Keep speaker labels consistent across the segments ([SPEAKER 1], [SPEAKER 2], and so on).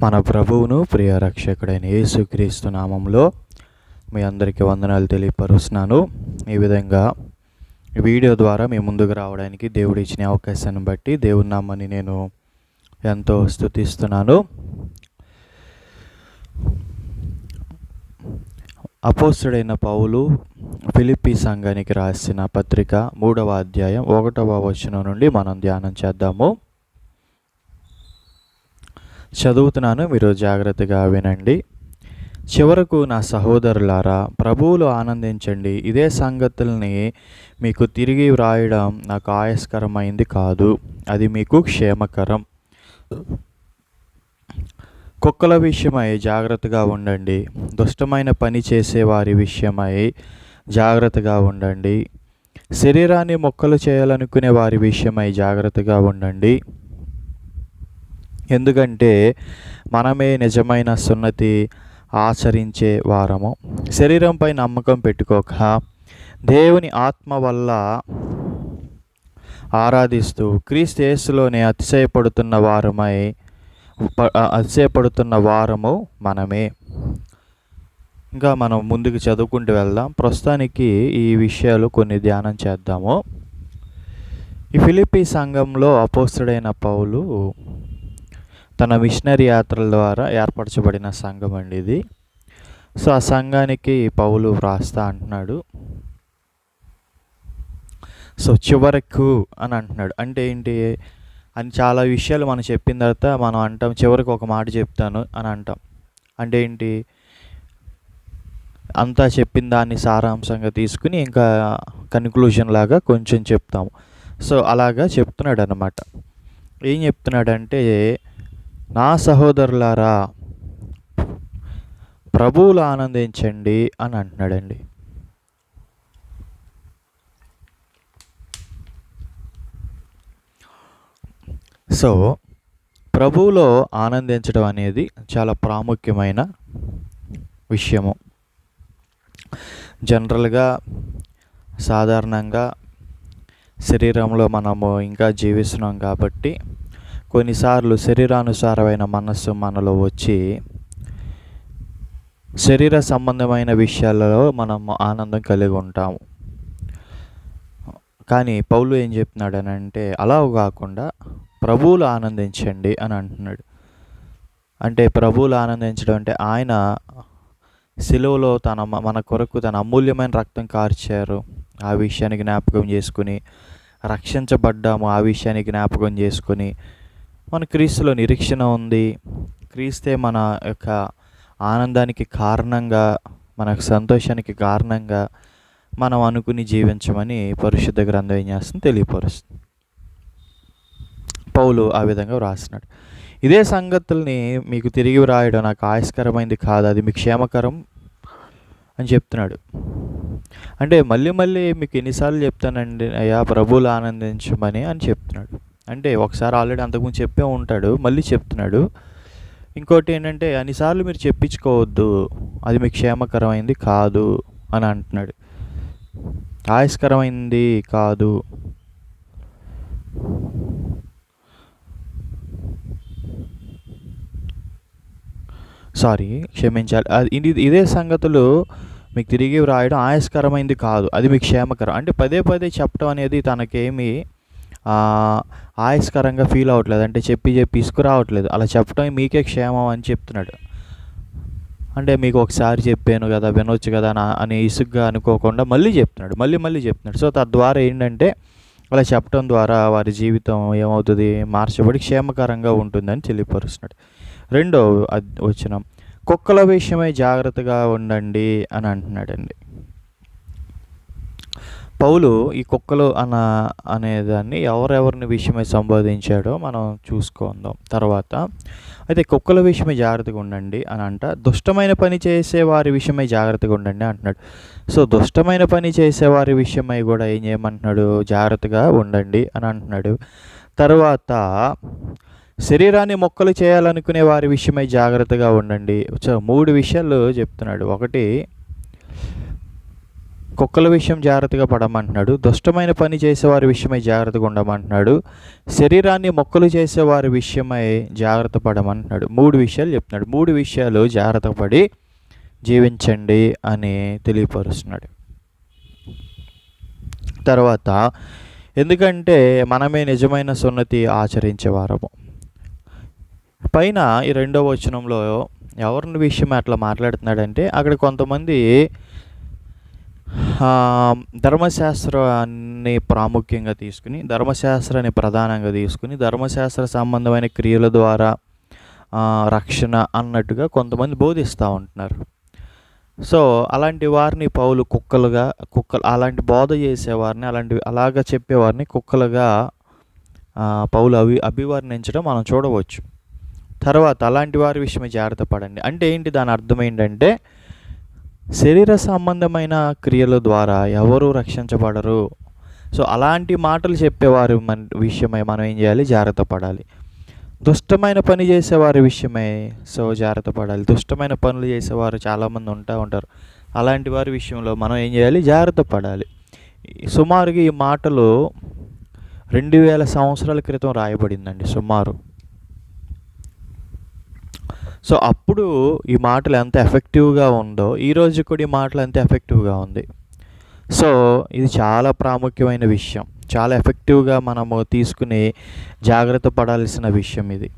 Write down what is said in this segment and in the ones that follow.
[SPEAKER 1] మన ప్రభువును ప్రియ రక్షకుడైన యేసుక్రీస్తు నామంలో మీ అందరికీ వందనాలు తెలియపరుస్తున్నాను. ఈ విధంగా వీడియో ద్వారా మీ ముందుకు రావడానికి దేవుడు ఇచ్చిన అవకాశాన్ని బట్టి దేవుని నామాన్ని నేను ఎంతో స్తుతిస్తున్నాను. అపోస్తలుడైన పౌలు ఫిలిప్పీ సంఘానికి రాసిన పత్రిక 3వ అధ్యాయం 1వ వచనం నుండి మనం ధ్యానం చేద్దాము. చదువుతున్నాను, మీరు జాగ్రత్తగా వినండి. చివరకు నా సహోదరులారా, ప్రభువులో ఆనందించండి. ఇదే సంగతుల్ని మీకు తిరిగి వ్రాయడం నాకు ఆయాస్కరమైంది కాదు, అది మీకు క్షేమకరం. కుక్కల విషయమై జాగ్రత్తగా ఉండండి, దుష్టమైన పని చేసేవారి విషయమై జాగ్రత్తగా ఉండండి, శరీరాన్ని మొక్కలు చేయాలనుకునే వారి విషయమై జాగ్రత్తగా ఉండండి. ఎందుకంటే మనమే నిజమైన సున్నతి ఆచరించే వారము. శరీరంపై నమ్మకం పెట్టుకోక దేవుని ఆత్మ వల్ల ఆరాధిస్తూ క్రీస్తు యేసులోనే అతిశయపడుతున్న వారము మనమే. ఇంకా మనం ముందుకు చదువుకుంటూ వెళ్దాం. ప్రస్తుతానికి ఈ విషయాలు కొన్ని ధ్యానం చేద్దాము. ఈ ఫిలిప్పీ సంఘంలో అపోస్తలుడైన పౌలు తన మిషనరీ యాత్రల ద్వారా ఏర్పరచబడిన సంఘం అండి ఇది. సో ఆ సంఘానికి పౌలు వ్రాస్తా అంటున్నాడు. సో చివరకు అని అంటున్నాడు. అంటే ఏంటి అని చాలా విషయాలు మనం చెప్పిన తర్వాత మనం అంటాం చివరికి ఒక మాట చెప్తాను అని అంటాం. అంటే ఏంటి, అంతా చెప్పిన దాన్ని సారాంశంగా తీసుకుని ఇంకా కన్క్లూజన్ లాగా కొంచెం చెప్తాము. సో అలాగా చెప్తున్నాడు అన్నమాట. ఏం చెప్తున్నాడంటే, నా సహోదరులారా, ప్రభువులు ఆనందించండి అని అంటున్నాడండి. సో ప్రభువులో ఆనందించడం అనేది చాలా ప్రాముఖ్యమైన విషయము. జనరల్గా సాధారణంగా శరీరంలో మనము ఇంకా జీవిస్తున్నాం కాబట్టి కొన్నిసార్లు శరీరానుసారమైన మనస్సు మనలో వచ్చి శరీర సంబంధమైన విషయాలలో మనం ఆనందం కలిగి ఉంటాము. కానీ పౌలు ఏం చెప్తున్నాడు అని అంటే, అలా కాకుండా ప్రభువులు ఆనందించండి అని అంటున్నాడు. అంటే ప్రభువులు ఆనందించడం అంటే ఆయన సిలువలో మన కొరకు తన అమూల్యమైన రక్తం కార్చారు, ఆ విషయాన్ని జ్ఞాపకం చేసుకుని రక్షించబడ్డాము, ఆ విషయాన్ని జ్ఞాపకం చేసుకుని మన క్రీస్తులో నిరీక్షణ ఉంది, క్రీస్తే మన యొక్క ఆనందానికి కారణంగా, మన సంతోషానికి కారణంగా మనం అనుకుని జీవించమని పరిశుద్ధ గ్రంథం ఏం చేస్తుంది, తెలియపరుస్తుంది. పౌలు ఆ విధంగా వ్రాస్తున్నాడు. ఇదే సంగతుల్ని మీకు తిరిగి వ్రాయడం నాకు ఆయాస్కరమైంది కాదు, అది మీకు క్షేమకరం అని చెప్తున్నాడు. అంటే మళ్ళీ మీకు ఎన్నిసార్లు చెప్తానండి అయ్యా ప్రభువులు ఆనందించమని అని చెప్తున్నాడు. అంటే ఒకసారి ఆల్రెడీ అంతకుముందు చెప్పే ఉంటాడు, మళ్ళీ చెప్తున్నాడు. ఇంకోటి ఏంటంటే, అన్నిసార్లు మీరు చెప్పించుకోవద్దు, అది మీకు క్షేమకరమైంది కాదు అని అంటున్నాడు. ఆయాస్కరమైంది కాదు. క్షమించాలి. ఇదే సంగతులు మీకు తిరిగి వ్రాయడం ఆయాస్కరమైంది కాదు, అది మీకు క్షేమకరం. అంటే పదే చెప్పడం అనేది తనకేమి ఆయాస్కరంగా ఫీల్ అవ్వట్లేదు, అంటే చెప్పి ఇసుకురావట్లేదు. అలా చెప్పడం మీకే క్షేమం అని చెప్తున్నాడు. అంటే మీకు ఒకసారి చెప్పాను కదా, వినొచ్చు కదా అని ఇసుగ్గా అనుకోకుండా మళ్ళీ చెప్తున్నాడు, మళ్ళీ చెప్తున్నాడు. సో తద్వారా ఏంటంటే, అలా చెప్పడం ద్వారా వారి జీవితం ఏమవుతుంది, మార్చబడి క్షేమకరంగా ఉంటుందని తెలియపరుస్తున్నాడు. 2వ వచనం, కుక్కల విషయమై జాగ్రత్తగా ఉండండి అని అంటున్నాడండి. పౌలు ఈ కుక్కలు అనేదాన్ని ఎవరెవరిని విషయమై సంబోధించాడో మనం చూసుకుందాం తర్వాత. అయితే కుక్కల విషయమై జాగ్రత్తగా ఉండండి అని అంట, దుష్టమైన పని చేసేవారి విషయమై జాగ్రత్తగా ఉండండి అంటున్నాడు. సో దుష్టమైన పని చేసేవారి విషయమై కూడా ఏం చేయమంటున్నాడు, జాగ్రత్తగా ఉండండి అని అంటున్నాడు. తర్వాత శరీరాన్ని మొక్కలు చేయాలనుకునే వారి విషయమై జాగ్రత్తగా ఉండండి. 3 విషయాలు చెప్తున్నాడు. ఒకటి, కుక్కల విషయం జాగ్రత్తగా పడమంటున్నాడు. దుష్టమైన పని చేసేవారి విషయమై జాగ్రత్తగా ఉండమంటున్నాడు. శరీరాన్ని మొక్కలు చేసేవారి విషయమై జాగ్రత్త పడమంటున్నాడు. 3 విషయాలు చెప్తున్నాడు. 3 విషయాలు జాగ్రత్త పడి జీవించండి అని తెలియపరుస్తున్నాడు. తర్వాత ఎందుకంటే మనమే నిజమైన సున్నతి ఆచరించేవారము. పైన ఈ 2వ వచనంలో ఎవరిని విషయమై అట్లా మాట్లాడుతున్నాడంటే, అక్కడ కొంతమంది ధర్మశాస్త్రాన్ని ప్రాముఖ్యంగా తీసుకుని, ధర్మశాస్త్రాన్ని ప్రధానంగా తీసుకుని, ధర్మశాస్త్ర సంబంధమైన క్రియల ద్వారా రక్షణ అన్నట్టుగా కొంతమంది బోధిస్తూ ఉంటున్నారు. సో అలాంటి వారిని పౌలు కుక్కలు అలాంటి బోధ చేసేవారిని, అలాగా చెప్పేవారిని కుక్కలుగా పౌలు అభివర్ణించడం మనం చూడవచ్చు. తర్వాత అలాంటి వారి విషయమై జాగ్రత్త పడండి అంటే ఏంటి? దాని అర్థం ఏంటంటే, శరీర సంబంధమైన క్రియల ద్వారా ఎవరు రక్షించబడరు. సో అలాంటి మాటలు చెప్పేవారి విషయమై మనం ఏం చేయాలి? జాగ్రత్త పడాలి. దుష్టమైన పని చేసేవారి విషయమై జాగ్రత్త పడాలి. దుష్టమైన పనులు చేసేవారు చాలామంది ఉంటారు. అలాంటి వారి విషయంలో మనం ఏం చేయాలి? జాగ్రత్త పడాలి. సుమారుగా ఈ మాటలు 2000 సంవత్సరాల క్రితం రాయబడిందండి సుమారు. సో అప్పుడు ఈ మాటలు ఎంత ఎఫెక్టివ్గా ఉందో ఈరోజు కూడా ఈ మాటలు ఎంత ఎఫెక్టివ్గా ఉంది. సో ఇది చాలా ప్రాముఖ్యమైన విషయం, చాలా ఎఫెక్టివ్గా మనము తీసుకుని జాగ్రత్త పడాల్సిన విషయం ఇది.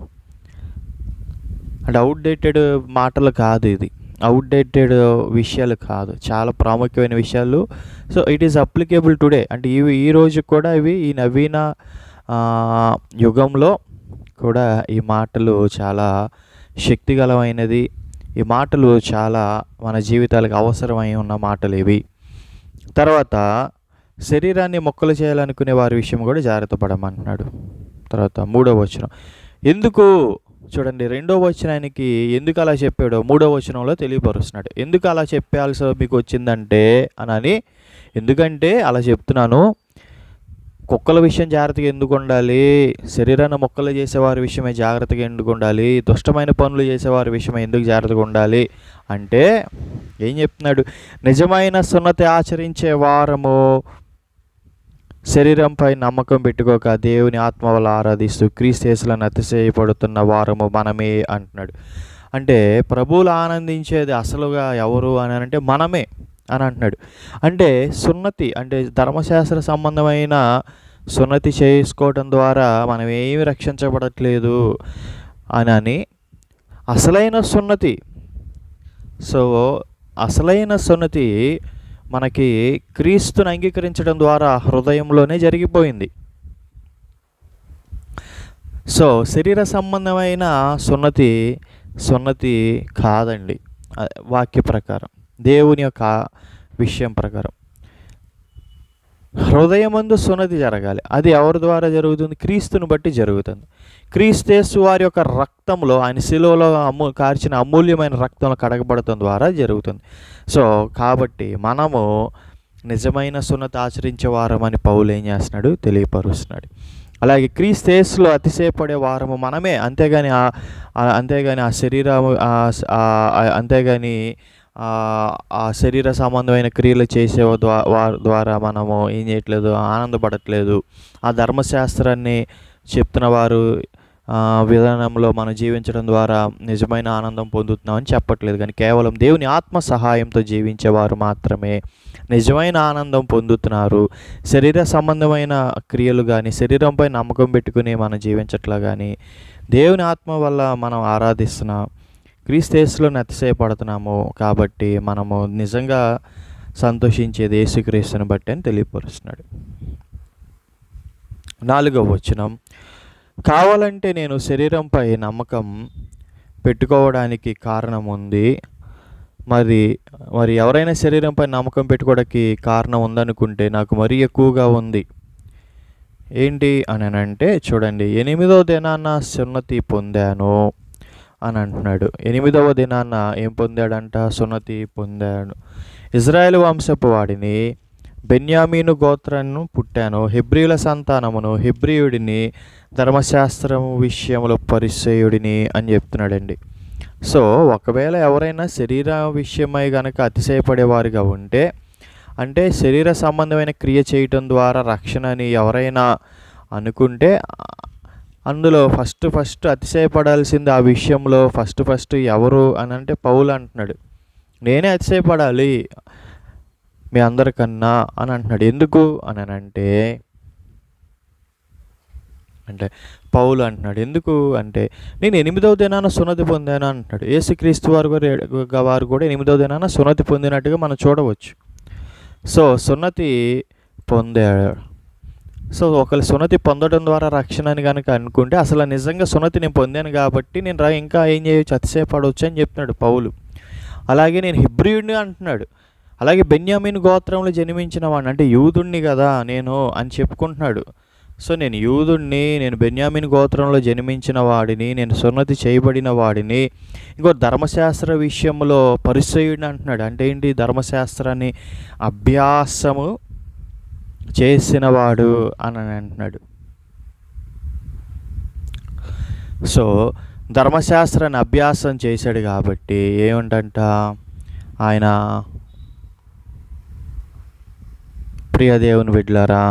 [SPEAKER 1] అంటే అవుట్డేటెడ్ మాటలు కాదు, ఇది అవుట్డేటెడ్ విషయాలు కాదు, చాలా ప్రాముఖ్యమైన విషయాలు. So it is applicable today. అంటే ఈ రోజు కూడా ఈ నవీన యుగంలో కూడా ఈ మాటలు చాలా శక్తిగలమైనది. ఈ మాటలు చాలా మన జీవితాలకు అవసరమై ఉన్న మాటలు ఇవి. తర్వాత శరీరాన్ని మొక్కలు చేయాలనుకునే వారి విషయం కూడా జాగ్రత్త పడమంటున్నాడు. తర్వాత 3వ వచనం ఎందుకు చూడండి, 2వ వచనానికి ఎందుకు అలా చెప్పాడో 3వ వచనంలో తెలియపరుస్తున్నాడు. ఎందుకు అలా చెప్పాల్సి మీకు వచ్చిందంటే ఎందుకంటే అలా చెప్తున్నాను, కుక్కల విషయం జాగ్రత్తగా ఎందుకు ఉండాలి, శరీరాన్ని మొక్కలు చేసేవారి విషయమై జాగ్రత్తగా ఎందుకు ఉండాలి, దుష్టమైన పనులు చేసేవారి విషయమై ఎందుకు జాగ్రత్తగా ఉండాలి అంటే ఏం చెప్తున్నాడు? నిజమైన సున్నతి ఆచరించే వారము శరీరంపై నమ్మకం పెట్టుకోక దేవుని ఆత్మ వల్ల ఆరాధిస్తూ క్రీస్తు యేసులను అతిశయపడుతున్న వారము మనమే అంటున్నాడు. అంటే ప్రభువులు ఆనందించేది అసలుగా ఎవరు అని అంటే మనమే అని అంటున్నాడు. అంటే సున్నతి అంటే ధర్మశాస్త్ర సంబంధమైన సున్నతి చేసుకోవటం ద్వారా మనం ఏమి రక్షించబడట్లేదు అని అసలైన సున్నతి. సో అసలైన సున్నతి మనకి క్రీస్తుని అంగీకరించడం ద్వారా హృదయంలోనే జరిగిపోయింది. సో శరీర సంబంధమైన సున్నతి కాదండి. వాక్య ప్రకారం, దేవుని యొక్క విషయం ప్రకారం హృదయమందు సున్నతి జరగాలి. అది ఎవరి ద్వారా జరుగుతుంది? క్రీస్తుని బట్టి జరుగుతుంది. క్రీస్తు వారి యొక్క రక్తంలో, ఆయన శిలువలో కార్చిన అమూల్యమైన రక్తంలో కడగబడటం ద్వారా జరుగుతుంది. సో కాబట్టి మనము నిజమైన సున్నతి ఆచరించే వారమని పౌలు ఏం చేస్తున్నాడు? తెలియపరుస్తున్నాడు. అలాగే క్రీస్తు యేసులో అతిశయపడే వారము మనమే, అంతేగాని ఆ శరీరము అంతేగాని ఆ శరీర సంబంధమైన క్రియలు చేసే వారి ద్వారా మనము ఏం చేయట్లేదు? ఆనందపడట్లేదు. ఆ ధర్మశాస్త్రాన్ని చెప్తున్న వారు విధానంలో మనం జీవించడం ద్వారా నిజమైన ఆనందం పొందుతున్నామని చెప్పట్లేదు. కానీ కేవలం దేవుని ఆత్మ సహాయంతో జీవించేవారు మాత్రమే నిజమైన ఆనందం పొందుతున్నారు. శరీర సంబంధమైన క్రియలు కానీ, శరీరంపై నమ్మకం పెట్టుకుని మనం జీవించట్లా కానీ, దేవుని ఆత్మ వల్ల మనం ఆరాధిస్తున్నాం, క్రీస్తు యేసులోని అతిశయపడుతున్నాము. కాబట్టి మనము నిజంగా సంతోషించేది యేసుక్రీస్తుని బట్టి అని తెలియపరుస్తున్నాడు. 4వ వచనం కావాలంటే నేను శరీరంపై నమ్మకం పెట్టుకోవడానికి కారణం ఉంది. మరి ఎవరైనా శరీరంపై నమ్మకం పెట్టుకోవడానికి కారణం ఉందనుకుంటే నాకు మరీ ఎక్కువగా ఉంది. ఏంటి అని అంటే చూడండి, 8వ దినాన సున్నతి పొందాను అని అంటున్నాడు. 8వ దినాన ఏం పొందాడంట? సున్నతి పొందాడు. ఇజ్రాయేలు వంశపు వాడిని, బెన్యామీను గోత్రాన్ని పుట్టాను, హెబ్రీయుల సంతానమును, హెబ్రీయుడిని, ధర్మశాస్త్రం విషయంలో పరిసయ్యుడిని అని చెప్తున్నాడండి. సో ఒకవేళ ఎవరైనా శరీర విషయమై గనక అతిశయపడేవారుగా ఉంటే అంటే శరీర సంబంధమైన క్రియ చేయటం ద్వారా రక్షణ అని ఎవరైనా అనుకుంటే అందులో ఫస్ట్ అతిశయపడాల్సింది ఆ విషయంలో ఫస్ట్ ఎవరు అని అంటే పౌలు అంటున్నాడు. నేనే అతిశయపడాలి మీ అందరికన్నా అని అంటున్నాడు. ఎందుకు అని అంటే పౌలు అంటున్నాడు. ఎందుకు అంటే నేను 8వ దినాన సున్నతి పొందాను అంటున్నాడు. యేసుక్రీస్తు వారు కూడా 8వ దినాన సున్నతి పొందినట్టుగా మనం చూడవచ్చు. సో సున్నతి పొందాడు. సో ఒకళ్ళు సున్నతి పొందడం ద్వారా రక్షణ అని కనుక అనుకుంటే అసలు నిజంగా సున్నతి నేను పొందాను కాబట్టి నేను ఇంకా ఏం చేయవచ్చు, అతిశయపడవచ్చు అని చెప్తున్నాడు పౌలు. అలాగే నేను హెబ్రీయుడిని అంటున్నాడు. అలాగే బెన్యామీను గోత్రంలో జన్మించిన వాడిని, అంటే యూదుణ్ణి కదా నేను అని చెప్పుకుంటున్నాడు. సో నేను యూదుణ్ణి, నేను బెన్యామీను గోత్రంలో జన్మించిన వాడిని, నేను సున్నతి చేయబడిన వాడిని. ఇంకో ధర్మశాస్త్ర విషయంలో పరిసయ్యుడిని అంటున్నాడు. అంటే ఏంటి, ధర్మశాస్త్రాన్ని అభ్యాసము చేసినవాడు అని అంటున్నాడు. సో ధర్మశాస్త్రాన్ని అభ్యాసం చేశాడు కాబట్టి ఏమిటంట, ఆయన ప్రియ దేవుని బిడ్డలారా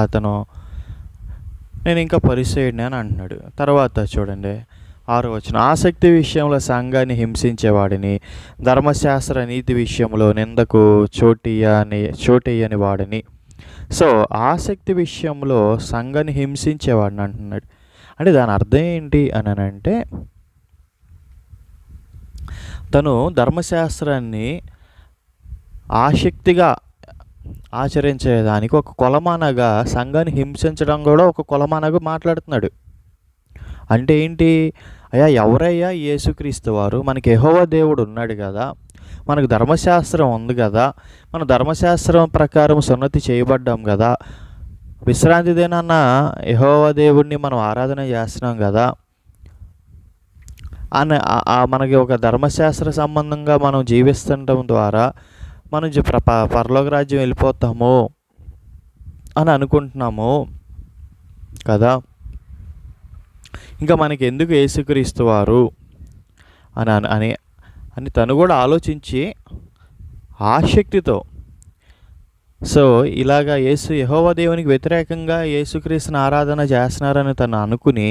[SPEAKER 1] అతను నేను ఇంకా పరిసయ్యుడిని అని అంటున్నాడు. తర్వాత చూడండి 6వ వచనం, ఆసక్తి విషయంలో సంఘాన్ని హింసించేవాడిని, ధర్మశాస్త్ర నీతి విషయంలో నిందకు చోటియ్యని వాడిని. సో ఆసక్తి విషయంలో సంఘాన్ని హింసించేవాడిని అంటున్నాడు. అంటే దాని అర్థం ఏంటి అని అంటే తను ధర్మశాస్త్రాన్ని ఆసక్తిగా ఆచరించేదానికి ఒక కొలమానగా సంఘాన్ని హింసించడం కూడా ఒక కొలమానగా మాట్లాడుతున్నాడు. అంటే ఏంటి, అయ్యా ఎవరయ్యా యేసుక్రీస్తు వారు, మనకి యెహోవా దేవుడు ఉన్నాడు కదా, మనకు ధర్మశాస్త్రం ఉంది కదా, మన ధర్మశాస్త్రం ప్రకారం సున్నతి చేయబడ్డాం కదా, విశ్రాంతి దినాన యెహోవా దేవుడిని మనం ఆరాధన చేస్తున్నాం కదా అని మనకి ఒక ధర్మశాస్త్ర సంబంధంగా మనం జీవిస్తుండటం ద్వారా మనం పరలోక రాజ్యం వెళ్ళిపోతాము అని అనుకుంటున్నాము కదా, ఇంకా మనకి ఎందుకు యేసుక్రీస్తు వారు అని తను కూడా ఆలోచించి ఆసక్తితో, సో ఇలాగా యెహోవా దేవునికి వ్యతిరేకంగా యేసుక్రీస్తుని ఆరాధన చేస్తున్నారని తను అనుకుని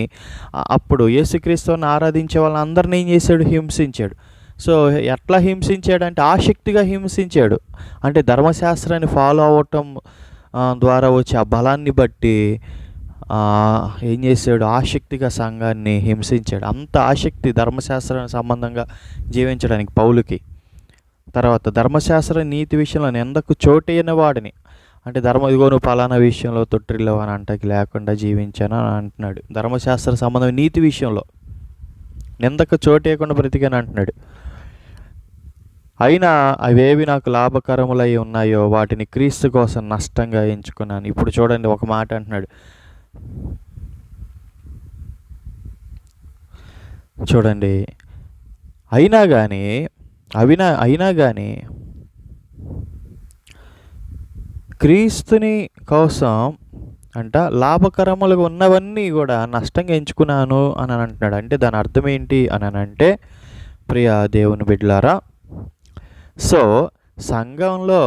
[SPEAKER 1] అప్పుడు యేసుక్రీస్తుని ఆరాధించే వాళ్ళందరినీ ఏం చేశాడు, హింసించాడు. సో ఎట్లా హింసించాడంటే ఆసక్తిగా హింసించాడు. అంటే ధర్మశాస్త్రాన్ని ఫాలో అవ్వటం ద్వారా వచ్చే ఆ బలాన్ని బట్టి ఏం చేశాడు, ఆసక్తిగా సంఘాన్ని హింసించాడు. అంత ఆసక్తి ధర్మశాస్త్రానికి సంబంధంగా జీవించడానికి పౌలుకి. తర్వాత ధర్మశాస్త్ర నీతి విషయంలో నిందకు చోటైన వాడిని, అంటే ఇదిగో నువ్వు పలానా విషయంలో తొట్టిల్లేవు అని అంటకి లేకుండా జీవించాను అని అంటున్నాడు. ధర్మశాస్త్ర సంబంధం నీతి విషయంలో నిందకు చోటేయకుండా బ్రతికాను అంటున్నాడు. అయినా అవేవి నాకు లాభకరములై ఉన్నాయో వాటిని క్రీస్తు కోసం నష్టంగా ఎంచుకున్నాను. ఇప్పుడు చూడండి ఒక మాట అంటున్నాడు, చూడండి, అయినా కానీ క్రీస్తుని కోసం అంట లాభకరములుగా ఉన్నవన్నీ కూడా నష్టంగా ఎంచుకున్నాను అని అంటున్నాడు. అంటే దాని అర్థం ఏంటి అని అంటే ప్రియ దేవుని బిడ్డలారా, సో సంఘంలో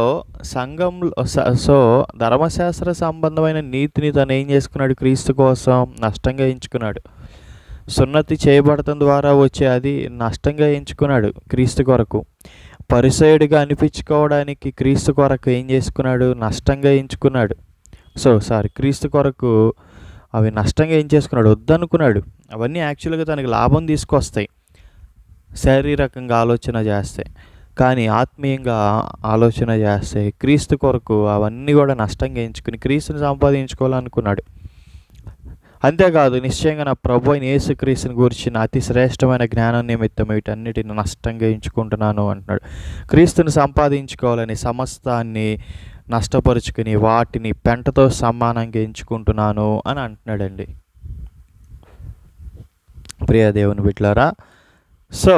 [SPEAKER 1] సో ధర్మశాస్త్ర సంబంధమైన నీతిని తను ఏం చేసుకున్నాడు, క్రీస్తు కోసం నష్టంగా ఎంచుకున్నాడు. సున్నతి చేయబడటం ద్వారా వచ్చే అది నష్టంగా ఎంచుకున్నాడు క్రీస్తు కొరకు. పరిసయుడిగా అనిపించుకోవడానికి క్రీస్తు కొరకు ఏం చేసుకున్నాడు, నష్టంగా ఎంచుకున్నాడు. క్రీస్తు కొరకు అవి నష్టంగా ఏం చేసుకున్నాడు, వద్దనుకున్నాడు. అవన్నీ యాక్చువల్గా తనకి లాభం తీసుకొస్తాయి శారీరకంగా ఆలోచన చేస్తే, కానీ ఆత్మీయంగా ఆలోచన చేస్తే క్రీస్తు కొరకు అవన్నీ కూడా నష్టంగా ఎంచుకుని క్రీస్తుని సంపాదించుకోవాలనుకున్నాడు. అంతేకాదు, నిశ్చయంగా నా ప్రభు అయిన యేసుక్రీస్తుని గురించిన అతి శ్రేష్టమైన జ్ఞానం నిమిత్తం వీటన్నిటిని నష్టంగా ఎంచుకుంటున్నాను అంటున్నాడు. క్రీస్తుని సంపాదించుకోవాలని సమస్తాన్ని నష్టపరుచుకుని వాటిని పెంటతో సమానంగా ఎంచుకుంటున్నాను అని అంటున్నాడండి. ప్రియ దేవుని బిడ్డలారా, సో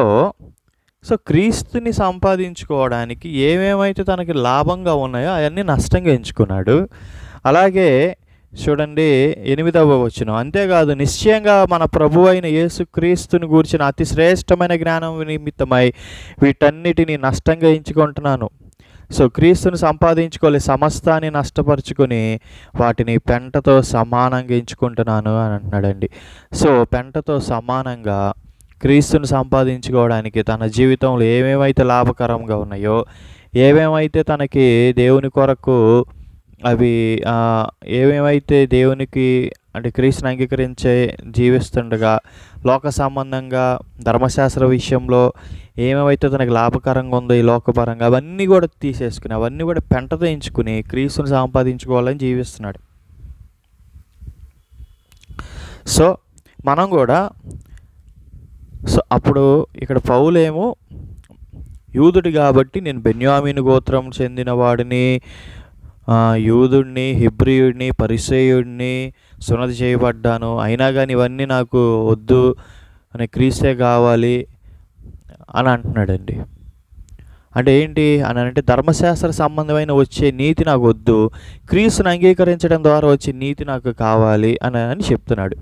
[SPEAKER 1] క్రీస్తుని సంపాదించుకోవడానికి ఏమేమైతే తనకి లాభంగా ఉన్నాయో అవన్నీ నష్టంగా ఎంచుకున్నాడు. అలాగే చూడండి 8వ వచనం, అంతేకాదు నిశ్చయంగా మన ప్రభు అయిన యేసుక్రీస్తుని గూర్చిన అతి శ్రేష్టమైన జ్ఞానం నిమిత్తమై వీటన్నిటిని నష్టంగా ఎంచుకుంటున్నాను. సో క్రీస్తుని సంపాదించుకోలే, సమస్తాన్ని నష్టపరుచుకొని వాటిని పెంటతో సమానంగా ఎంచుకుంటున్నాను అని అంటున్నాడండి. సో పెంటతో సమానంగా క్రీస్తుని సంపాదించుకోవడానికి తన జీవితంలో ఏమేమైతే లాభకరంగా ఉన్నాయో, ఏమేమైతే తనకి దేవుని కొరకు అవి ఏమేమైతే దేవునికి అంటే క్రీస్తుని అంగీకరించే జీవిస్తుండగా లోక సంబంధంగా ధర్మశాస్త్ర విషయంలో ఏమేమైతే తనకి లాభకరంగా ఉందో ఈ లోకపరంగా అవన్నీ కూడా తీసేసుకుని, అవన్నీ కూడా పెంటతో ఎంచుకుని క్రీస్తుని సంపాదించుకోవాలని జీవిస్తున్నాడు. సో మనం కూడా అప్పుడు ఇక్కడ పౌలేమో యూదుడు కాబట్టి నేను బెన్యామీను గోత్రం చెందిన వాడిని, యూదుడిని, హెబ్రీయుడిని, పరిసయ్యుడిని, సున్నతి చేయబడ్డాను, అయినా కానీ ఇవన్నీ నాకు వద్దు అని క్రీస్తే కావాలి అని అంటున్నాడండి. అంటే ఏంటి అని అంటే ధర్మశాస్త్ర సంబంధమైన వచ్చే నీతి నాకు వద్దు, క్రీస్తుని అంగీకరించడం ద్వారా వచ్చే నీతి నాకు కావాలి అని చెప్తున్నాడు.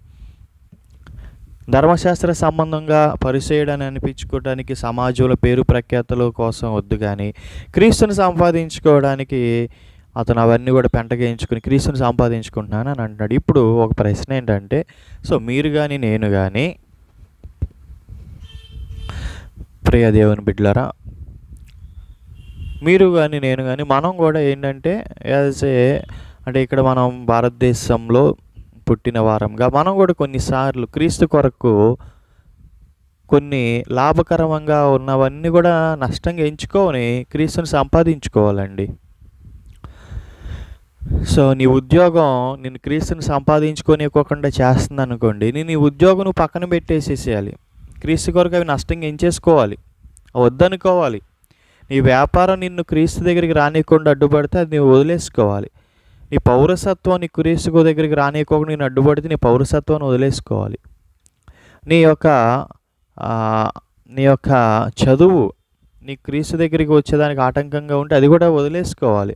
[SPEAKER 1] ధర్మశాస్త్ర సంబంధంగా పరిచయుడని అనిపించుకోవడానికి సమాజంలో పేరు ప్రఖ్యాతుల కోసం వద్దు, కానీ క్రీస్తుని సంపాదించుకోవడానికి అతను అవన్నీ కూడా పెంటగేయించుకుని క్రీస్తుని సంపాదించుకుంటున్నాను అని అంటున్నాడు. ఇప్పుడు ఒక ప్రశ్న ఏంటంటే, సో మీరు కానీ నేను కానీ ప్రియ దేవుని బిడ్డలారా, మీరు కానీ నేను కానీ మనం కూడా ఏంటంటే అంటే ఇక్కడ మనం భారతదేశంలో పుట్టిన వారంగా మనం కూడా కొన్నిసార్లు క్రీస్తు కొరకు కొన్ని లాభకరంగా ఉన్నవన్నీ కూడా నష్టంగా ఎంచుకొని క్రీస్తుని సంపాదించుకోవాలండి. సో నీ ఉద్యోగం నేను క్రీస్తుని సంపాదించుకోనివ్వకుండా చేస్తుంది అనుకోండి, నేను నీ ఉద్యోగం నువ్వు పక్కన పెట్టేసేసేయాలి, క్రీస్తు కొరకు అవి నష్టంగా ఎంచేసుకోవాలి, వద్దనుకోవాలి. నీ వ్యాపారం నిన్ను క్రీస్తు దగ్గరికి రానియకుండా అడ్డుపడితే అది నువ్వు వదిలేసుకోవాలి. నీ పౌరసత్వం నీ క్రీస్తు దగ్గరికి రానియకుండా నేను అడ్డుపడితే నీ పౌరసత్వాన్ని వదిలేసుకోవాలి. నీ యొక్క చదువు నీ క్రీస్తు దగ్గరికి వచ్చేదానికి ఆటంకంగా ఉంటే అది కూడా వదిలేసుకోవాలి.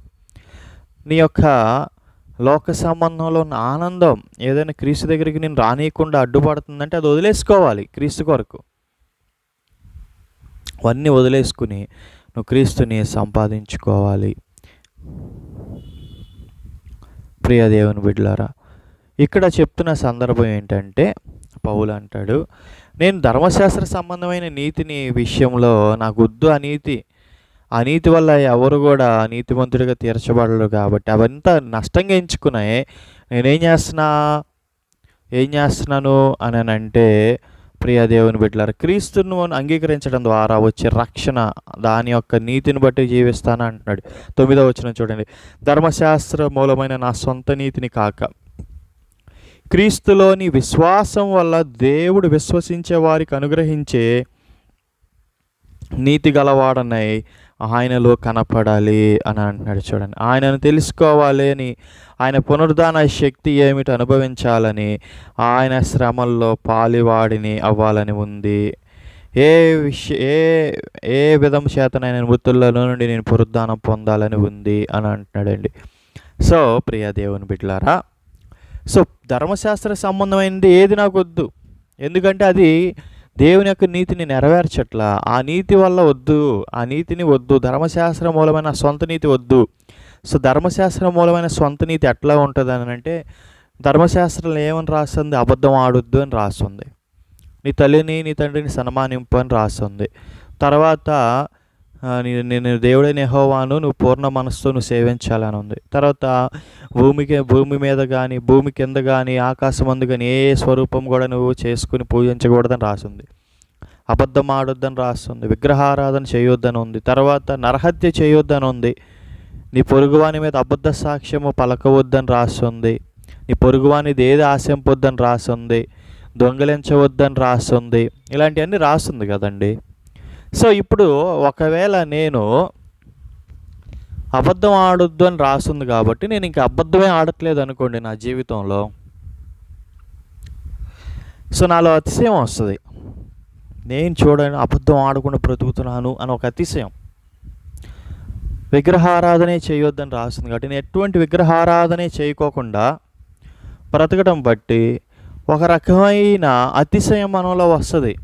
[SPEAKER 1] నీ యొక్క లోక సంబంధంలో ఉన్న ఆనందం ఏదైనా క్రీస్తు దగ్గరికి నేను రానియకుండా అడ్డుపడుతుందంటే అది వదిలేసుకోవాలి క్రీస్తు కొరకు. అవన్నీ వదిలేసుకుని నువ్వు క్రీస్తుని సంపాదించుకోవాలి. ప్రియ దేవుని బిడ్డలారా, ఇక్కడ చెప్తున్న సందర్భం ఏంటంటే పౌలు అంటాడు, నేను ధర్మశాస్త్ర సంబంధమైన నీతిని విషయంలో నాకు వద్దు ఆ నీతి వల్ల ఎవరు కూడా నీతిమంతుడిగా తీర్చబడరు కాబట్టి అవంతా నష్టంగా ఎంచుకున్నాయి. నేనేం చేస్తున్నాను అని అంటే ప్రియ దేవుని బిడ్డలారా, క్రీస్తును అంగీకరించడం ద్వారా వచ్చే రక్షణ దాని యొక్క నీతిని బట్టి జీవిస్తాను అంటున్నాడు. 9వ వచనం చూడండి, ధర్మశాస్త్ర మూలమైన నా సొంత నీతిని కాక క్రీస్తులోని విశ్వాసం వల్ల దేవుడు విశ్వసించే వారికి అనుగ్రహించే నీతి గలవాడనై ఆయనలో కనపడాలి అని అంటున్నాడు. చూడండి, ఆయనను తెలుసుకోవాలి అని, ఆయన పునరుద్ధాన శక్తి ఏమిటి అనుభవించాలని, ఆయన శ్రమల్లో పాలివాడిని అవ్వాలని ఉంది. ఏ విధం చేతనైన మృతుల్లో నుండి నేను పునరుద్ధానం పొందాలని ఉంది అని అంటున్నాడండి. సో ప్రియ దేవుని బిడ్డలారా, సో ధర్మశాస్త్ర సంబంధమైనది ఏది నాకు వద్దు, ఎందుకంటే అది దేవుని యొక్క నీతిని నెరవేర్చట్లా. ఆ నీతి వల్ల వద్దు, ఆ నీతిని వద్దు. ధర్మశాస్త్ర మూలమైన సొంత నీతి వద్దు. సో ధర్మశాస్త్ర మూలమైన సొంత నీతి ఎట్లా ఉంటుంది అని అంటే, ధర్మశాస్త్రంలో ఏమని రాస్తుంది, అబద్ధం ఆడొద్దు అని రాస్తుంది, నీ తల్లిని నీ తండ్రిని సన్మానింపు అని రాస్తుంది. తర్వాత నేను దేవుడైన యెహోవాను నువ్వు పూర్ణ మనసుతో నువ్వు సేవించాలని ఉంది. తర్వాత భూమి మీద కానీ భూమి కింద కానీ ఆకాశం అందు కానీ ఏ స్వరూపం కూడా నువ్వు చేసుకుని పూజించకూడదని రాస్తుంది. అబద్ధం ఆడొద్దని రాస్తుంది. విగ్రహారాధన చేయొద్దని ఉంది. తర్వాత నరహత్య చేయొద్దని ఉంది. నీ పొరుగువాని మీద అబద్ధ సాక్ష్యము పలకవద్దని రాస్తుంది. నీ పొరుగువానిది ఏది ఆశింపొద్దని రాస్తుంది. దొంగలించవద్దని రాస్తుంది. ఇలాంటివన్నీ రాస్తుంది కదండి. సో ఇప్పుడు ఒకవేళ నేను అబద్ధం ఆడొద్దు అని రాస్తుంది కాబట్టి నేను ఇంకా అబద్ధమే ఆడట్లేదు అనుకోండి నా జీవితంలో, సో నాలో అతిశయం వస్తుంది. నేను చూడండి అబద్ధం ఆడకుండా బ్రతుకుతున్నాను అని ఒక అతిశయం. విగ్రహారాధనే చేయొద్దని రాస్తుంది కాబట్టి నేను ఎటువంటి విగ్రహారాధనే చేయకోకుండా బ్రతకడం బట్టి ఒక రకమైన అతిశయం మనలో వస్తుంది.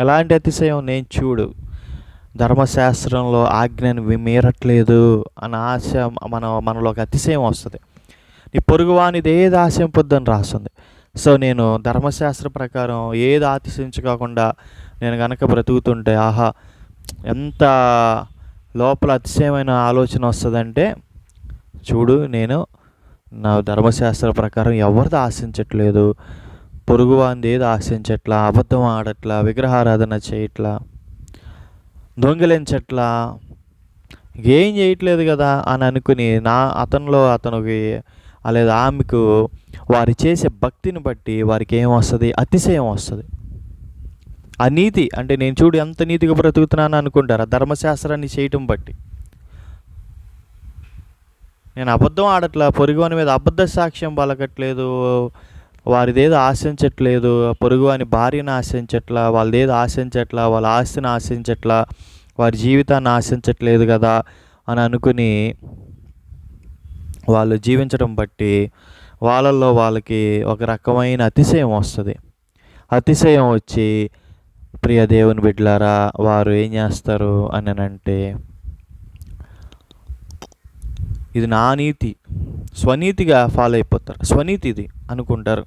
[SPEAKER 1] ఎలాంటి అతిశయం, నేను చూడు ధర్మశాస్త్రంలో ఆజ్ఞను మీరట్లేదు అన్న ఆశ మనలో ఒక అతిశయం వస్తుంది. నీ పొరుగువానిది ఏది ఆశింపొద్దని రాస్తుంది. సో నేను ధర్మశాస్త్ర ప్రకారం ఏది ఆశించుకోకుండా నేను గనక బ్రతుకుతుంటే ఆహా ఎంత లోపల అతిశయమైన ఆలోచన వస్తుందంటే, చూడు నేను నా ధర్మశాస్త్ర ప్రకారం ఎవరిది ఆశించట్లేదు, పొరుగువానిది ఏది ఆశించట్లా, అబద్ధం ఆడట్లా, విగ్రహారాధన చేయట్లా, దొంగిలించట్లా, ఏం చేయట్లేదు కదా అని అనుకుని అతనికి లేదా ఆమెకు వారు చేసే భక్తిని బట్టి వారికి ఏమొస్తుంది? అతిశయం వస్తుంది. ఆ నీతి అంటే నేను చూడు ఎంత నీతిగా బ్రతుకుతున్నాను అనుకుంటారు ఆ ధర్మశాస్త్రాన్ని చేయటం బట్టి. నేను అబద్ధం ఆడట్లా, పొరుగువాని మీద అబద్ధ సాక్ష్యం పలకట్లేదు, వారిదేదో ఆశించట్లేదు, పొరుగువాని భార్యను ఆశించట్లా, వాళ్ళదేదో ఆశించట్లా, వాళ్ళ ఆస్తిని ఆశించట్లా, వారి జీవితాన్ని ఆశించట్లేదు కదా అని అనుకుని వాళ్ళు జీవించడం బట్టి వాళ్ళల్లో వాళ్ళకి ఒక రకమైన అతిశయం వస్తుంది. అతిశయం వచ్చి ప్రియ దేవుని బిడ్డలారా వారు ఏం చేస్తారు అని అంటే, ఇది నా నీతి, స్వనీతిగా ఫాలో అయిపోతారు. స్వనీతి ఇది అనుకుంటారు.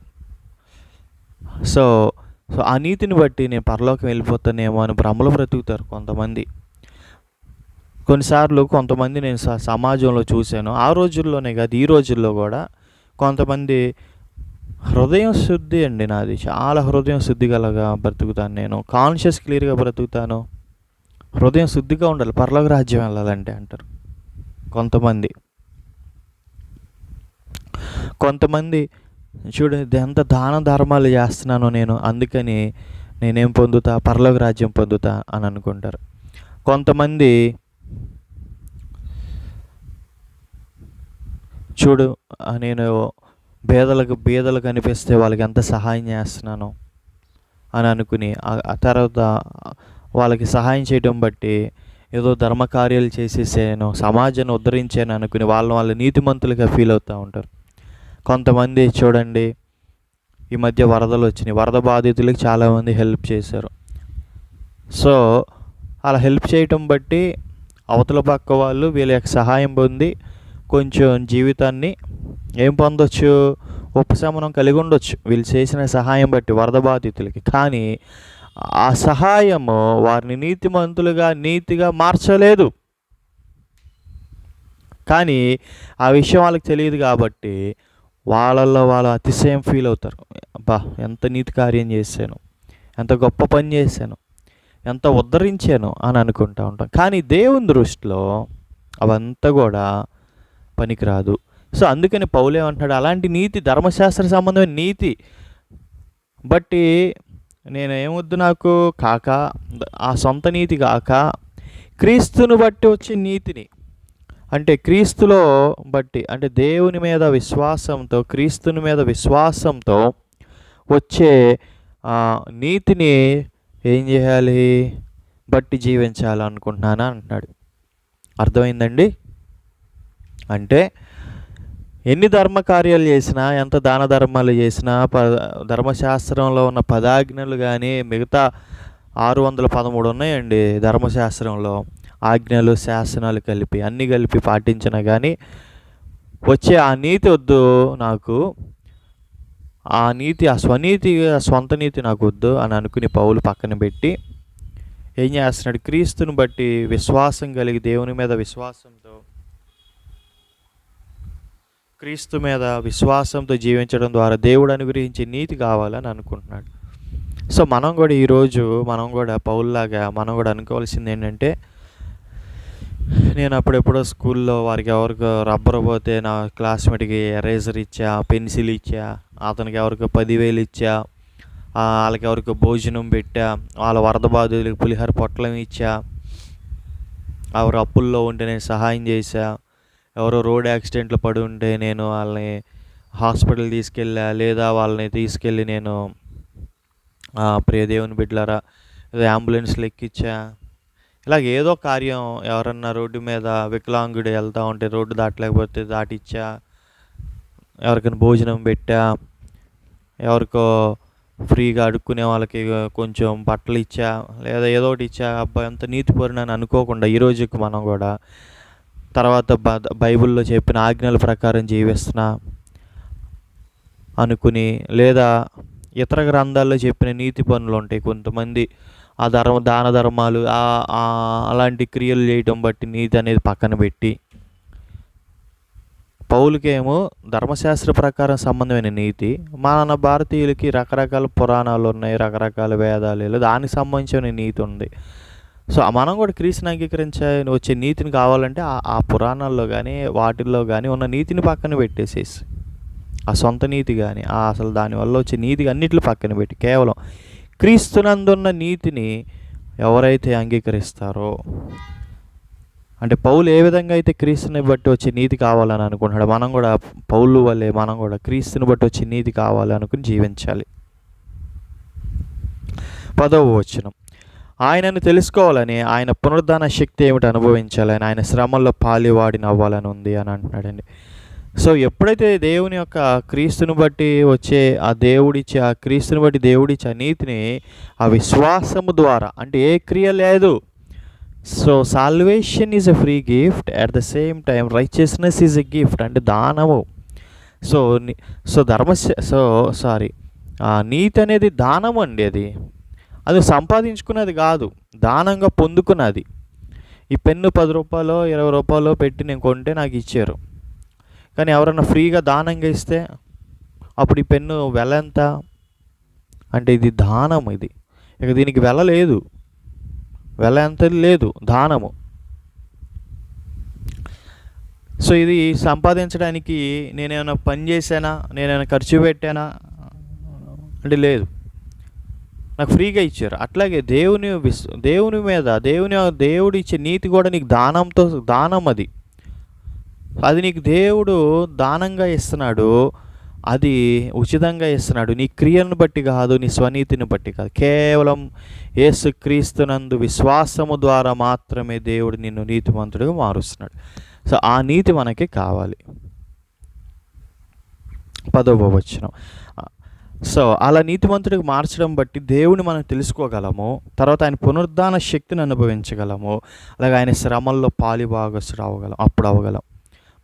[SPEAKER 1] సో ఆ నీతిని బట్టి నేను పరలోకం వెళ్ళిపోతానేమో అని భ్రమలో బ్రతుకుతారు కొంతమంది. కొన్నిసార్లు కొంతమంది నేను సమాజంలో చూశాను. ఆ రోజుల్లోనే కాదు, ఈ రోజుల్లో కూడా కొంతమంది హృదయం శుద్ధి అండి నాది, చాలా హృదయం శుద్ధి గలగా బ్రతుకుతాను, నేను కాన్షియస్ క్లియర్గా బ్రతుకుతాను, హృదయం శుద్ధిగా ఉండాలి పరలోక రాజ్యం వెళ్ళాలంటే అంటారు కొంతమంది చూడు ఎంత దాన ధర్మాలు చేస్తున్నానో నేను, అందుకని నేనేం పొందుతా, పరలోక రాజ్యం పొందుతా అని అనుకుంటారు. కొంతమంది చూడు నేను బీదలకు అనిపిస్తే వాళ్ళకి ఎంత సహాయం చేస్తున్నాను అని అనుకుని ఆ తర్వాత వాళ్ళకి సహాయం చేయడం బట్టి ఏదో ధర్మకార్యాలు చేసేసాను, సమాజాన్ని ఉద్ధరించాను అనుకుని వాళ్ళ నీతిమంతులుగా ఫీల్ అవుతూ ఉంటారు. కొంతమంది చూడండి ఈ మధ్య వరదలు వచ్చినాయి, వరద బాధితులకు చాలామంది హెల్ప్ చేశారు. సో అలా హెల్ప్ చేయటం బట్టి అవతల పక్క వాళ్ళు వీళ్ళ యొక్క సహాయం పొంది కొంచెం జీవితాన్ని ఏం పొందొచ్చు, ఉపశమనం కలిగి ఉండొచ్చు వీళ్ళు చేసిన సహాయం బట్టి వరద బాధితులకి. కానీ ఆ సహాయము వారిని నీతిగా మార్చలేదు. కానీ ఆ విషయం వాళ్ళకి తెలియదు కాబట్టి వాళ్ళల్లో వాళ్ళు అతిశయం ఫీల్ అవుతారు. అబ్బా ఎంత నీతి కార్యం చేశాను, ఎంత గొప్ప పని చేశాను, ఎంత ఉద్ధరించాను అని అనుకుంటూ ఉంటాం. కానీ దేవుని దృష్టిలో అవంతా కూడా పనికిరాదు. సో అందుకని పౌలు ఏమంటున్నాడు, అలాంటి నీతి, ధర్మశాస్త్ర సంబంధమైన నీతి బట్టి నేను ఏమొద్దు నాకు కాక, ఆ సొంత నీతి కాక క్రీస్తుని బట్టి వచ్చే నీతిని, అంటే క్రీస్తులో బట్టి, అంటే దేవుని మీద విశ్వాసంతో, క్రీస్తుని మీద విశ్వాసంతో వచ్చే నీతిని ఏం చేయాలి, బట్టి జీవించాలనుకుంటున్నాను అంటున్నాడు. అర్థమైందండి? అంటే ఎన్ని ధర్మకార్యాలు చేసినా, ఎంత దాన ధర్మాలు చేసినా, ధర్మశాస్త్రంలో ఉన్న పదాజ్ఞలు కానీ మిగతా 613 ఉన్నాయండి ధర్మశాస్త్రంలో, ఆజ్ఞలు శాసనాలు కలిపి అన్నీ కలిపి పాటించినా కానీ వచ్చే ఆ నీతి వద్దు నాకు, ఆ నీతి, ఆ స్వనీతి, సొంత నీతి నాకు వద్దు అని అనుకుని పౌలు పక్కన పెట్టి ఏం చేస్తున్నాడు, క్రీస్తుని బట్టి విశ్వాసం కలిగి దేవుని మీద విశ్వాసంతో, క్రీస్తు మీద విశ్వాసంతో జీవించడం ద్వారా దేవుడు అనుగ్రహించే నీతి కావాలని అనుకుంటున్నాడు. సో మనం కూడా ఈరోజు పౌల్లాగా మనం కూడా అనుకోవాల్సింది ఏంటంటే, నేను అప్పుడెప్పుడో స్కూల్లో వారికి ఎవరికో రబ్బర్ పోతే నా క్లాస్మేట్కి ఎరేజర్ ఇచ్చా, పెన్సిల్ ఇచ్చా, అతనికి ఎవరికో 10,000 ఇచ్చా, వాళ్ళకి ఎవరికో భోజనం పెట్టా, వాళ్ళ వరద బాధితులకు పులిహోర పొట్లం ఇచ్చా, ఎవరు అప్పుల్లో ఉంటే నేను సహాయం చేశా, ఎవరో రోడ్ యాక్సిడెంట్లో పడి ఉంటే నేను వాళ్ళని హాస్పిటల్ తీసుకెళ్ళా, లేదా వాళ్ళని తీసుకెళ్ళి నేను ప్రియ దేవుని బిడ్డలారా ఏదో అంబులెన్స్లో ఎక్కించా. ఇలాగ ఏదో కార్యం, ఎవరన్నా రోడ్డు మీద వికలాంగుడు వెళ్తూ ఉంటే రోడ్డు దాటలేకపోతే దాటిచ్చా, ఎవరికైనా భోజనం పెట్టా, ఎవరికో ఫ్రీగా అడుక్కునే వాళ్ళకి కొంచెం బట్టలు ఇచ్చా, లేదా ఏదో ఒకటి ఇచ్చా, అబ్బాయి అంత నీతిపరునని అనుకోకుండా ఈ రోజుకి మనం కూడా తర్వాత బైబిల్లో చెప్పిన ఆజ్ఞల ప్రకారం జీవిస్తున్నా అనుకుని, లేదా ఇతర గ్రంథాల్లో చెప్పిన నీతి పనులు ఉంటాయి కొంతమంది, ఆ దాన ధర్మాలు అలాంటి క్రియలు చేయటం బట్టి నీతి అనేది పక్కన పెట్టి, పౌలుకేమో ధర్మశాస్త్ర ప్రకారం సంబంధమైన నీతి, మన భారతీయులకి రకరకాల పురాణాలు ఉన్నాయి, రకరకాల వేదాలు, దానికి సంబంధించిన నీతి ఉంది. సో మనం కూడా క్రీస్తుని అంగీకరించని వచ్చే నీతిని కావాలంటే ఆ పురాణాల్లో కానీ వాటిల్లో కానీ ఉన్న నీతిని పక్కన పెట్టేసేసి, ఆ సొంత నీతి కానీ అసలు దానివల్ల వచ్చే నీతి అన్నిటిని పక్కన పెట్టి కేవలం క్రీస్తునందున్న నీతిని ఎవరైతే అంగీకరిస్తారో, అంటే పౌలు ఏ విధంగా అయితే క్రీస్తుని బట్టి వచ్చే నీతి కావాలని అనుకుంటున్నాడు, మనం కూడా పౌలు వల్లే మనం కూడా క్రీస్తుని బట్టి వచ్చే నీతి కావాలి అనుకుని జీవించాలి. 10వ వచనం, ఆయనను తెలుసుకోవాలని, ఆయన పునరుద్ధాన శక్తి ఏమిటి అనుభవించాలని, ఆయన శ్రమల్లో పాలివాడిని అవ్వాలని ఉంది అని అంటున్నాడండి. సో ఎప్పుడైతే దేవుని యొక్క క్రీస్తుని బట్టి వచ్చే ఆ క్రీస్తుని బట్టి దేవుడిచ్చే ఆ నీతిని ఆ విశ్వాసము ద్వారా, అంటే ఏ క్రియ లేదు. So salvation is a free gift, at the same time righteousness is a gift, అంటే దానము. నీతి అనేది దానం అండి. అది సంపాదించుకున్నది కాదు, దానంగా పొందుకున్నది. ఈ పెన్ను 10 రూపాయలు 20 రూపాయలు పెట్టి నేను కొంటే నాకు ఇచ్చారు, కానీ ఎవరైనా ఫ్రీగా దానంగా ఇస్తే అప్పుడు ఈ పెన్ను వెల ఎంత అంటే ఇది దానం. ఇక దీనికి వెల లేదు, వెల ఎంత లేదు, దానము. సో ఇది సంపాదించడానికి నేనేమైనా పని చేశానా, నేనేమైనా ఖర్చు పెట్టానా అంటే లేదు, నాకు ఫ్రీగా ఇచ్చారు. అట్లాగే దేవుని మీద దేవుడు ఇచ్చే నీతి కూడా నీకు దానం. అది నీకు దేవుడు దానంగా ఇస్తున్నాడు, అది ఉచితంగా ఇస్తున్నాడు. నీ క్రియలను బట్టి కాదు, నీ స్వనీతిని బట్టి కాదు, కేవలం యేసుక్రీస్తునందు విశ్వాసము ద్వారా మాత్రమే దేవుడు నిన్ను నీతిమంతుడిగా మారుస్తున్నాడు. సో ఆ నీతి మనకి కావాలి. 10వ వచనం, సో అలా నీతిమంతుడికి మార్చడం బట్టి దేవుని మనం తెలుసుకోగలము, తర్వాత ఆయన పునరుద్ధాన శక్తిని అనుభవించగలము, అలాగే ఆయన శ్రమల్లో పాలిభాగస్తుడు అవ్వగలం.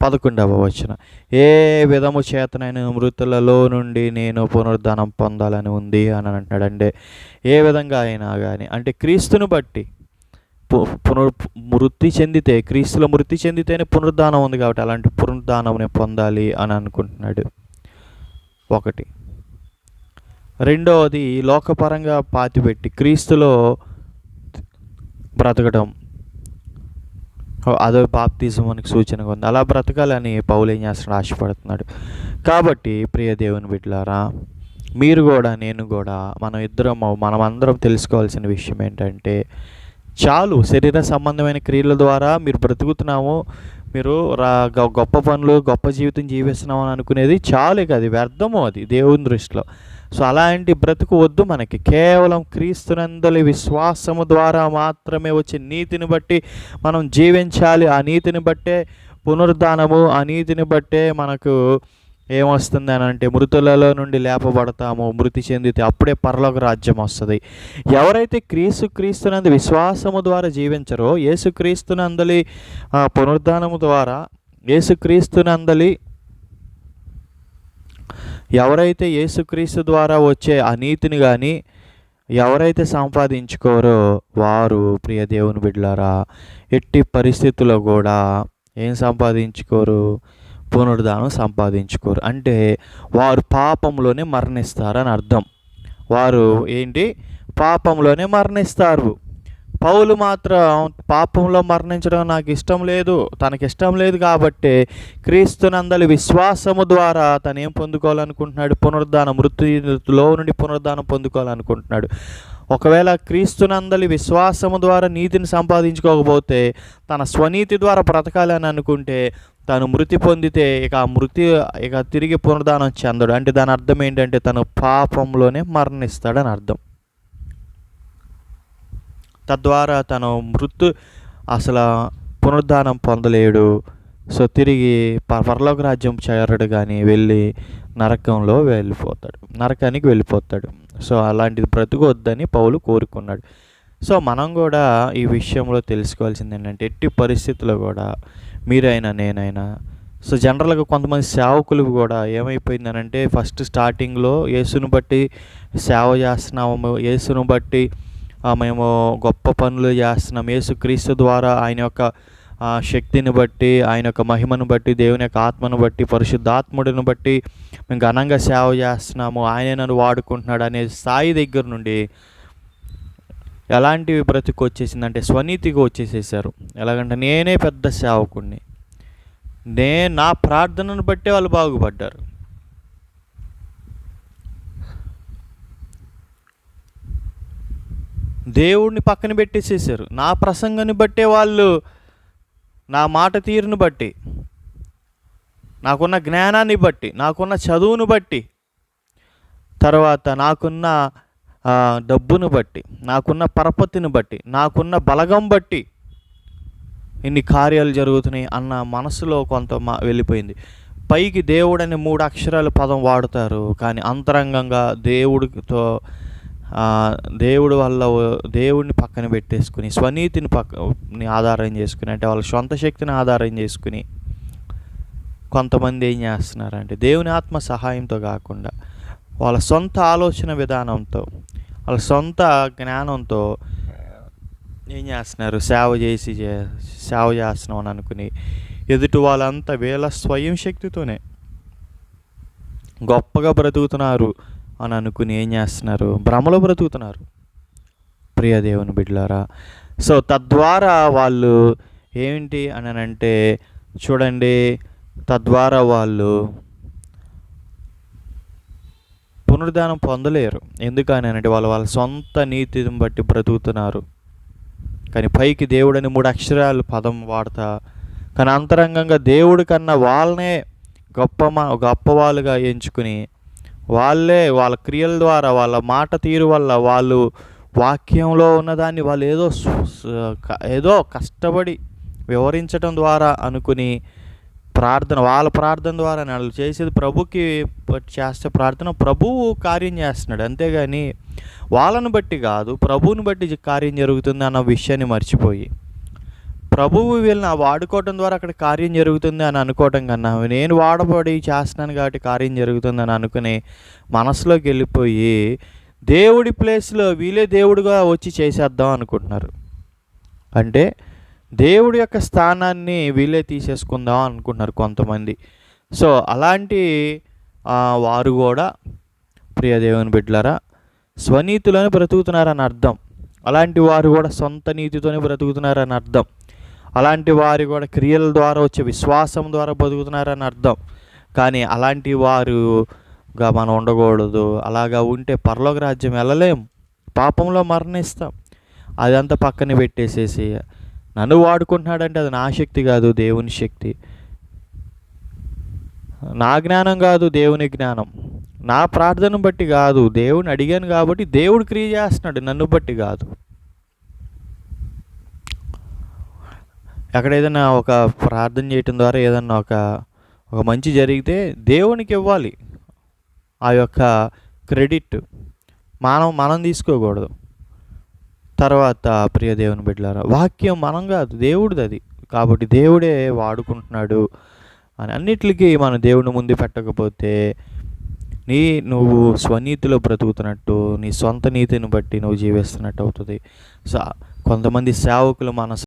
[SPEAKER 1] 11వ వచనం, ఏ విధము చేతనైన మృతులలో నుండి నేను పునరుద్ధానం పొందాలని ఉంది అని అంటున్నాడు. అంటే ఏ విధంగా అయినా కానీ, అంటే క్రీస్తుని బట్టి క్రీస్తులో మృతి చెందితేనే పునరుద్ధానం ఉంది కాబట్టి అలాంటి పునరుద్ధానం పొందాలి అని అనుకుంటున్నాడు. ఒకటి. రెండవది, లోకపరంగా పాతిపెట్టి క్రీస్తులో బ్రతకడం, అదో బాప్తిజం మనకి సూచనగా ఉంది. అలా బ్రతకాలని పౌలు ఏం చేస్తున్నాడు, ఆశపడుతున్నాడు. కాబట్టి ప్రియ దేవుని బిడ్డలారా, మీరు కూడా నేను కూడా మనమందరం తెలుసుకోవాల్సిన విషయం ఏంటంటే, చాలు శరీర సంబంధమైన క్రియల ద్వారా మీరు బ్రతుకుతున్నాము, మీరు గొప్ప పనులు గొప్ప జీవితం జీవిస్తున్నాము అని అనుకునేది చాలు, అది వ్యర్థము, అది దేవుని దృష్టిలో. సో అలాంటి బ్రతుకు వద్దు మనకి. కేవలం క్రీస్తునందలి విశ్వాసము ద్వారా మాత్రమే వచ్చే నీతిని బట్టి మనం జీవించాలి. ఆ నీతిని బట్టే పునరుద్ధానము, ఆ నీతిని బట్టే మనకు ఏమొస్తుంది అని అంటే మృతులలో నుండి లేపబడతాము, మృతి చెందితే అప్పుడే పరలోక రాజ్యం వస్తుంది. ఎవరైతే క్రీస్తునందు విశ్వాసము ద్వారా జీవించరో, యేసుక్రీస్తునందలి పునరుద్ధానము ద్వారా ఎవరైతే యేసుక్రీస్తు ద్వారా వచ్చే ఆ నీతిని కానీ ఎవరైతే సంపాదించుకోరో వారు ప్రియ దేవుని బిడ్డలారా ఎట్టి పరిస్థితుల్లో కూడా ఏం సంపాదించుకోరు, పునరుద్ధానం సంపాదించుకోరు. అంటే వారు పాపంలోనే మరణిస్తారని అర్థం. వారు పాపంలోనే మరణిస్తారు. పౌలు మాత్రం పాపంలో మరణించడం నాకు ఇష్టం లేదు, తనకిష్టం లేదు కాబట్టి క్రీస్తునందలి విశ్వాసము ద్వారా తను ఏం పొందుకోవాలనుకుంటున్నాడు, పునరుద్ధానం, మృతులో నుండి పునరుద్ధానం పొందుకోవాలనుకుంటున్నాడు. ఒకవేళ క్రీస్తునందలి విశ్వాసము ద్వారా నీతిని సంపాదించుకోకపోతే, తన స్వనీతి ద్వారా బ్రతకాలని అనుకుంటే తను మృతి పొందితే ఇక తిరిగి పునరుద్ధానం చెందడు. అంటే దాని అర్థం ఏంటంటే తను పాపంలోనే మరణిస్తాడని అర్థం. తద్వారా తను అసలు పునరుద్ధానం పొందలేడు. సో తిరిగి పరలోక రాజ్యం చేరడు కానీ వెళ్ళి నరకానికి వెళ్ళిపోతాడు. సో అలాంటిది బ్రతుకొద్దని పౌలు కోరుకున్నాడు. సో మనం కూడా ఈ విషయంలో తెలుసుకోవాల్సింది ఏంటంటే, ఎట్టి పరిస్థితుల్లో కూడా మీరైనా నేనైనా, సో జనరల్గా కొంతమంది సేవకులు కూడా ఏమైపోయిందనంటే, ఫస్ట్ స్టార్టింగ్లో యేసును బట్టి సేవ చేస్తున్నాము, యేసును బట్టి మేము గొప్ప పనులు చేస్తున్నాం, యేసుక్రీస్తు ద్వారా ఆయన యొక్క శక్తిని బట్టి, ఆయన యొక్క మహిమను బట్టి, దేవుని యొక్క ఆత్మను బట్టి, పరిశుద్ధాత్ముడిని బట్టి మేము ఘనంగా సేవ చేస్తున్నాము, ఆయనే నన్ను వాడుకుంటున్నాడు అనే స్థాయి దగ్గర నుండి ఎలాంటి బ్రతుకు వచ్చేసిందంటే స్వనీతిగా వచ్చేసేసారు. ఎలాగంటే నేనే పెద్ద సేవకుడిని, నా ప్రార్థనను బట్టే వాళ్ళు బాగుపడ్డారు. దేవుడిని పక్కన పెట్టేసేసారు. నా ప్రసంగాన్ని బట్టే వాళ్ళు, నా మాట తీరును బట్టి, నాకున్న జ్ఞానాన్ని బట్టి, నాకున్న చదువును బట్టి, తర్వాత నాకున్న డబ్బును బట్టి, నాకున్న పరపతిని బట్టి, నాకున్న బలగం బట్టి ఇన్ని కార్యాలు జరుగుతున్నాయి అన్న మనసులో కొంత వెళ్ళిపోయింది. పైకి దేవుడు అనే 3 అక్షరాల పదం వాడుతారు, కానీ అంతరంగంగా దేవుడితో దేవుడి వల్ల దేవుడిని పక్కన పెట్టేసుకుని, స్వనీతిని ఆధారం చేసుకుని, అంటే వాళ్ళ సొంత శక్తిని ఆధారం చేసుకుని కొంతమంది ఏం చేస్తున్నారంటే, దేవుని ఆత్మ సహాయంతో కాకుండా వాళ్ళ సొంత ఆలోచన విధానంతో, వాళ్ళ సొంత జ్ఞానంతో ఏం చేస్తున్నారు, సేవ చేస్తున్నాం అని అనుకుని ఎదుటి వాళ్ళంతా వీళ్ళ స్వయం శక్తితోనే గొప్పగా బ్రతుకుతున్నారు అని అనుకుని ఏం చేస్తున్నారు, భ్రమలో బ్రతుకుతున్నారు ప్రియ దేవుని బిడ్డలారా. సో తద్వారా వాళ్ళు ఏంటి అని అంటే, చూడండి, తద్వారా వాళ్ళు పునరుద్ధానం పొందలేరు. ఎందుకని అంటే వాళ్ళ సొంత నీతిని బట్టి బ్రతుకుతున్నారు. కానీ పైకి దేవుడని 3 అక్షరాలు పదం వాడతా, కానీ అంతరంగంగా దేవుడి కన్నా వాళ్ళనే గొప్పవాళ్ళుగా ఎంచుకుని, వాళ్ళే వాళ్ళ క్రియల ద్వారా, వాళ్ళ మాట తీరు వల్ల, వాళ్ళు వాక్యంలో ఉన్నదాన్ని వాళ్ళు ఏదో కష్టపడి వివరించడం ద్వారా అనుకుని వాళ్ళ ప్రార్థన ద్వారా వాళ్ళు చేసేది ప్రభుకి చేస్తే ప్రార్థన ప్రభువు కార్యం చేస్తున్నాడు, అంతేగాని వాళ్ళను బట్టి కాదు, ప్రభువుని బట్టి కార్యం జరుగుతుంది అన్న విషయాన్ని మర్చిపోయి, ప్రభువు వీళ్ళని వాడుకోవటం ద్వారా అక్కడ కార్యం జరుగుతుంది అని అనుకోవటం కన్నా, నేను వాడబడి చేస్తున్నాను కాబట్టి కార్యం జరుగుతుంది అని అనుకుని మనసులోకి వెళ్ళిపోయి దేవుడి ప్లేస్లో వీళ్ళే దేవుడిగా వచ్చి చేసేద్దాం అనుకుంటున్నారు. అంటే దేవుడి యొక్క స్థానాన్ని వీళ్ళే తీసేసుకుందాం అనుకుంటున్నారు కొంతమంది. సో అలాంటి వారు కూడా ప్రియ దేవుని బిడ్డలారా స్వనీతిలోనే బ్రతుకుతున్నారని అర్థం. అలాంటి వారు కూడా సొంత నీతితోనే బ్రతుకుతున్నారని అర్థం. అలాంటి వారు కూడా క్రియల ద్వారా వచ్చే విశ్వాసం ద్వారా బతుకుతున్నారని అర్థం. కానీ అలాంటి వారుగా మనం ఉండకూడదు. అలాగా ఉంటే పరలోక రాజ్యం వెళ్ళలేం, పాపంలో మరణిస్తాం. అదంతా పక్కన పెట్టేసేసి నన్ను వాడుకుంటున్నాడంటే అది నా శక్తి కాదు, దేవుని శక్తి. నా జ్ఞానం కాదు, దేవుని జ్ఞానం. నా ప్రార్థనను బట్టి కాదు, దేవుని అడిగాను కాబట్టి దేవుడు క్రియ చేస్తున్నాడు, నన్ను బట్టి కాదు. ఎక్కడ ఏదైనా ఒక ప్రార్థన చేయటం ద్వారా ఏదన్నా ఒక మంచి జరిగితే దేవునికి ఇవ్వాలి ఆ యొక్క క్రెడిట్, మనం తీసుకోకూడదు. తర్వాత ప్రియ దేవుని బిడ్డలారా, వాక్యం మనం కాదు, దేవుడిది అది. కాబట్టి దేవుడే వాడుకుంటున్నాడు అని అన్నిటికీ మనం దేవుని ముందు పెట్టకపోతే నువ్వు స్వనీతిలో బ్రతుకుతున్నట్టు, నీ సొంత నీతిని బట్టి నువ్వు జీవిస్తున్నట్టు అవుతుంది. సో కొంతమంది సేవకులు మన